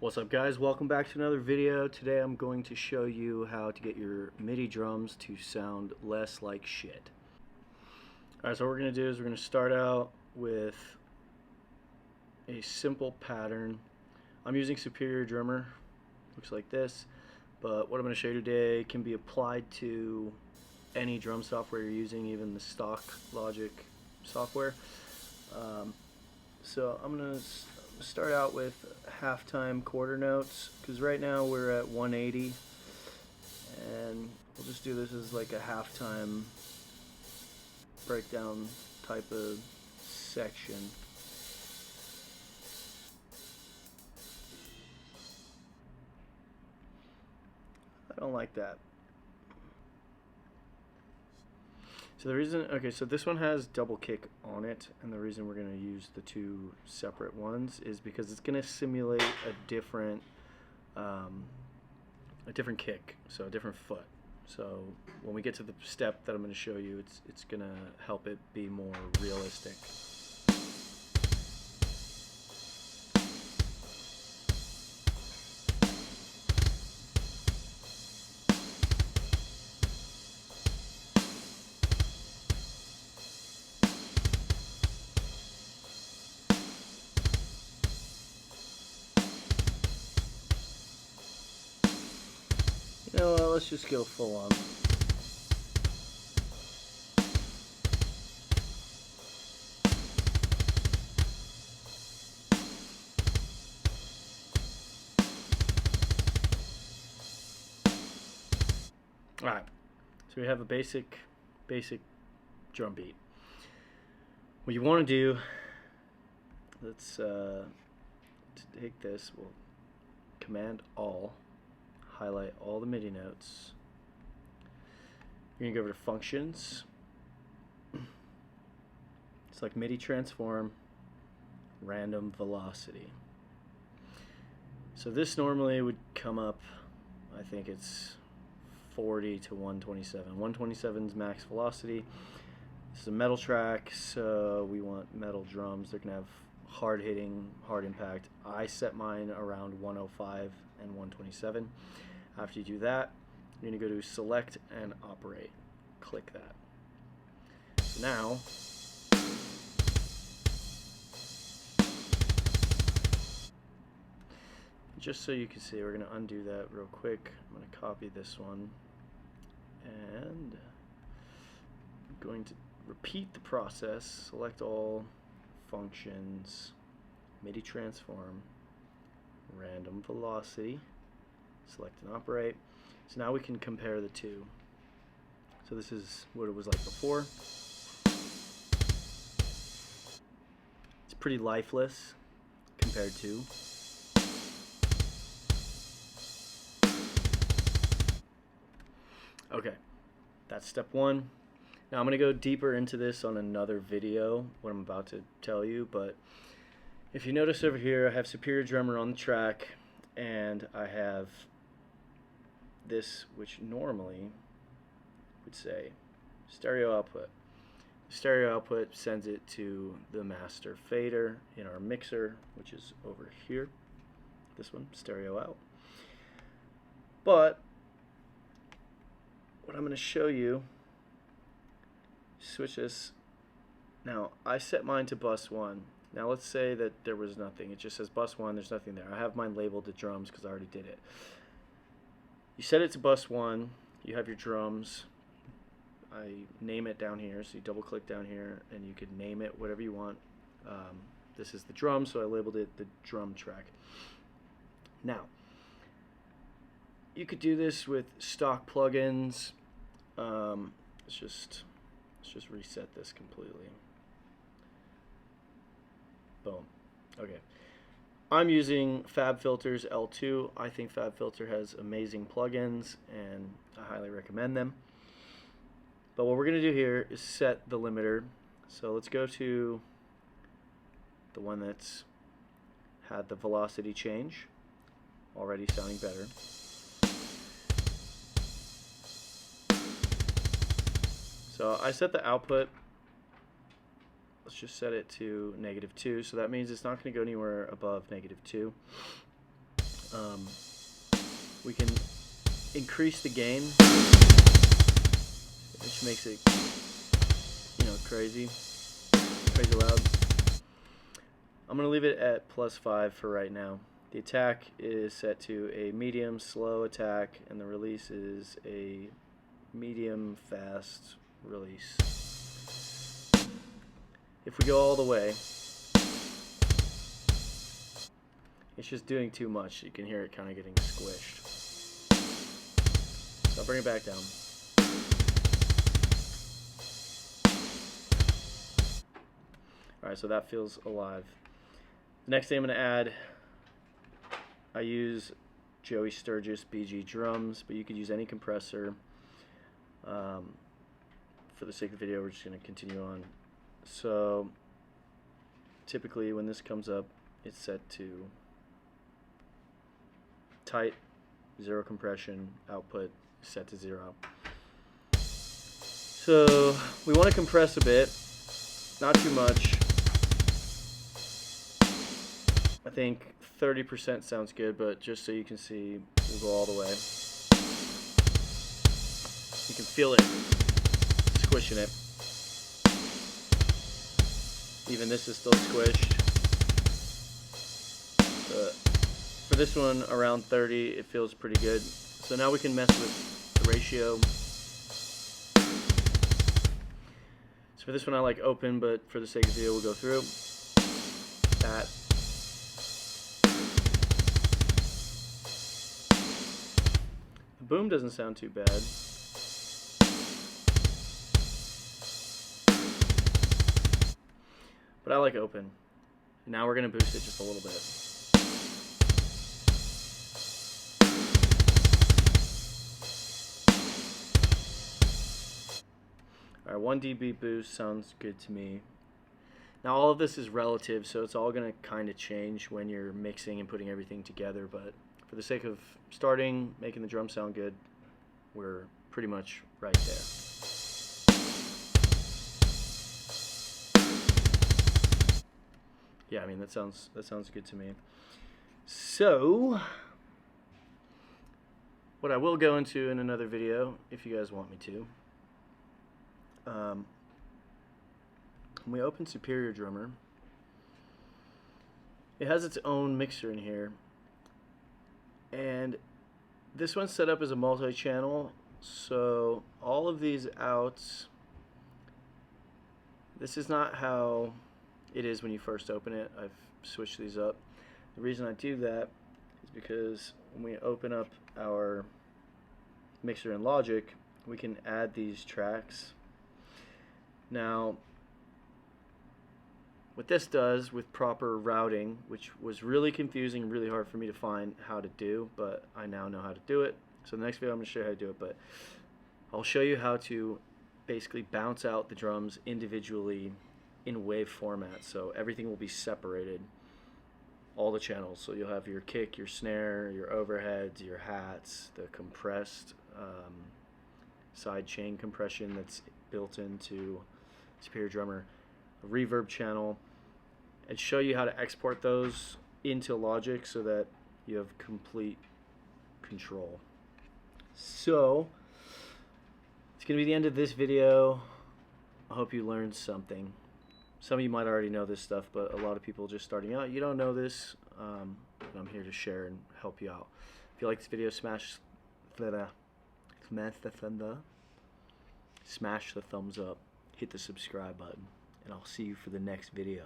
What's up, guys? Welcome back to another video. Today I'm going to show you how to get your MIDI drums to sound less like shit. Alright, so what we're going to do is we're going to start out with a simple pattern. I'm using Superior Drummer. Looks like this. But what I'm going to show you today can be applied to any drum software you're using, even the stock Logic software. So I'm going to start out with halftime quarter notes, because right now we're at 180, and we'll just do this as like a halftime breakdown type of section. I don't like that. So the reason, okay, so this one has double kick on it, and the reason we're going to use the two separate ones is because it's going to simulate a different kick, so a different foot. So when we get to the step that I'm going to show you, it's going to help it be more realistic. You know what, let's just go full on. Alright, so we have a basic drum beat. What you want to do, let's take this, we'll Command All, highlight all the MIDI notes. You're going to go over to Functions, select MIDI Transform, Random Velocity. So this normally would come up, I think it's 40 to 127. 127 is max velocity. This is a metal track, so we want metal drums. They're going to have hard hitting, hard impact. I set mine around 105 and 127. After you do that, you're going to go to Select and Operate. Click that. So now, just so you can see, we're going to undo that real quick. I'm going to copy this one, and I'm going to repeat the process. Select all, Functions, MIDI Transform, Random Velocity, select and operate. So now we can compare the two. So this is what it was like before. It's pretty lifeless compared to. Okay, that's step one. Now I'm going to go deeper into this on another video, what I'm about to tell you, but if you notice over here, I have Superior Drummer on the track, and I have this, which normally would say stereo output. Stereo output sends it to the master fader in our mixer, which is over here. This one, stereo out. But what I'm going to show you, switch this. Now I set mine to bus 1. Now let's say that there was nothing. It just says bus 1, there's nothing there. I have mine labeled to drums because I already did it. You set it to bus 1, you have your drums. I name it down here, so you double click down here and you could name it whatever you want. This is the drum, so I labeled it the drum track. Now, you could do this with stock plugins. Let's just reset this completely. Boom. Okay. I'm using FabFilter's L2. I think FabFilter has amazing plugins, and I highly recommend them. But what we're going to do here is set the limiter. So let's go to the one that's had the velocity change, already sounding better. So I set the output, let's just set it to -2, so that means it's not going to go anywhere above -2. we can increase the gain, which makes it, crazy loud. I'm going to leave it at +5 for right now. The attack is set to a medium slow attack, and the release is a medium fast release. If we go all the way, it's just doing too much. You can hear it kind of getting squished. So I'll bring it back down. Alright, so that feels alive. The next thing I'm going to add, I use Joey Sturgis BG drums, but you could use any compressor. For the sake of the video, we're just going to continue on. So typically when this comes up, it's set to tight, 0 compression, output set to 0. So we want to compress a bit, not too much. I think 30% sounds good, but just so you can see, we'll go all the way. You can feel it squishing it. Even this is still squished. But for this one, around 30, it feels pretty good. So now we can mess with the ratio. So for this one, I like open, but for the sake of the video, we'll go through that. The boom doesn't sound too bad. But I like open. Now we're going to boost it just a little bit. Alright, 1 dB boost sounds good to me. Now all of this is relative, so it's all going to kind of change when you're mixing and putting everything together, but for the sake of starting, making the drum sound good, we're pretty much right there. Yeah, I mean that sounds good to me. So what I will go into in another video, if you guys want me to, when we open Superior Drummer, it has its own mixer in here, and this one's set up as a multi-channel, so all of these outs, this is not how it is when you first open it. I've switched these up. The reason I do that is because when we open up our mixer in Logic, we can add these tracks. Now, what this does with proper routing, which was really confusing and really hard for me to find how to do, but I now know how to do it. So the next video I'm going to show you how to do it, but I'll show you how to basically bounce out the drums individually in wave format, so everything will be separated, all the channels. So you'll have your kick, your snare, your overheads, your hats, the compressed side chain compression that's built into Superior Drummer, a reverb channel, and show you how to export those into Logic so that you have complete control. So it's going to be the end of this video. I hope you learned something. Some of you might already know this stuff, but a lot of people just starting out, you don't know this, and I'm here to share and help you out. If you like this video, smash the thumbs up, hit the subscribe button, and I'll see you for the next video.